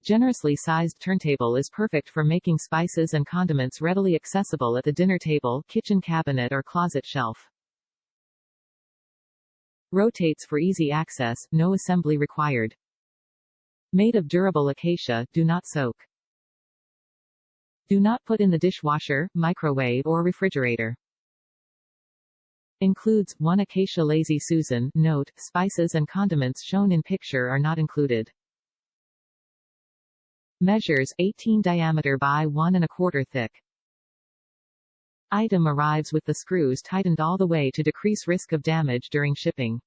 Generously sized turntable is perfect for making spices and condiments readily accessible at the dinner table, kitchen cabinet or closet shelf. Rotates for easy access, no assembly required. Made of durable acacia, do not soak. Do not put in the dishwasher, microwave or refrigerator. Includes 1 Acacia Lazy Susan. Note, spices and condiments shown in picture are not included. Measures 18 diameter by 1 1/4 thick. Item arrives with the screws tightened all the way to decrease risk of damage during shipping.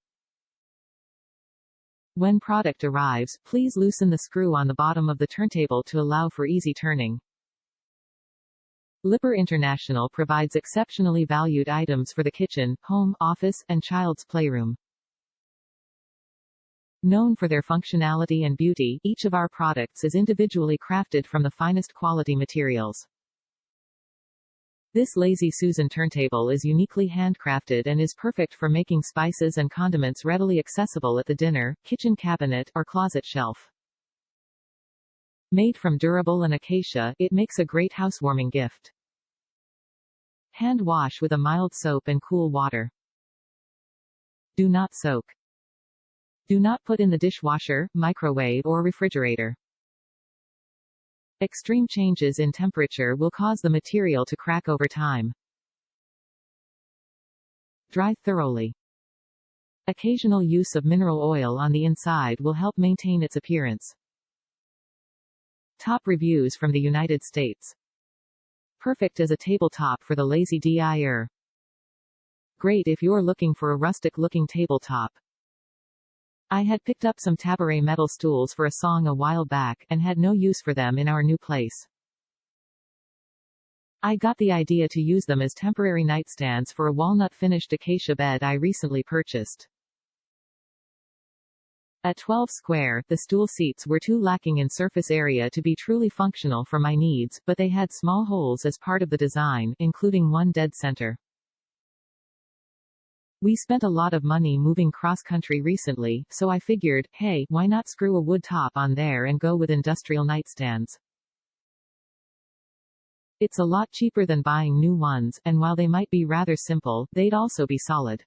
When product arrives, please loosen the screw on the bottom of the turntable to allow for easy turning. Lipper International provides exceptionally valued items for the kitchen, home, office, and child's playroom. Known for their functionality and beauty, each of our products is individually crafted from the finest quality materials. This Lazy Susan turntable is uniquely handcrafted and is perfect for making spices and condiments readily accessible at the dinner, kitchen cabinet, or closet shelf. Made from durable and acacia, it makes a great housewarming gift. Hand wash with a mild soap and cool water. Do not soak. Do not put in the dishwasher, microwave or refrigerator. Extreme changes in temperature will cause the material to crack over time. Dry thoroughly. Occasional use of mineral oil on the inside will help maintain its appearance. Top reviews from the United States. Perfect as a tabletop for the lazy DIYer. Great if you're looking for a rustic-looking tabletop. I had picked up some tabaret metal stools for a song a while back, and had no use for them in our new place. I got the idea to use them as temporary nightstands for a walnut-finished acacia bed I recently purchased. At 12 square, the stool seats were too lacking in surface area to be truly functional for my needs, but they had small holes as part of the design, including one dead center. We spent a lot of money moving cross-country recently, so I figured, hey, why not screw a wood top on there and go with industrial nightstands? It's a lot cheaper than buying new ones, and while they might be rather simple, they'd also be solid.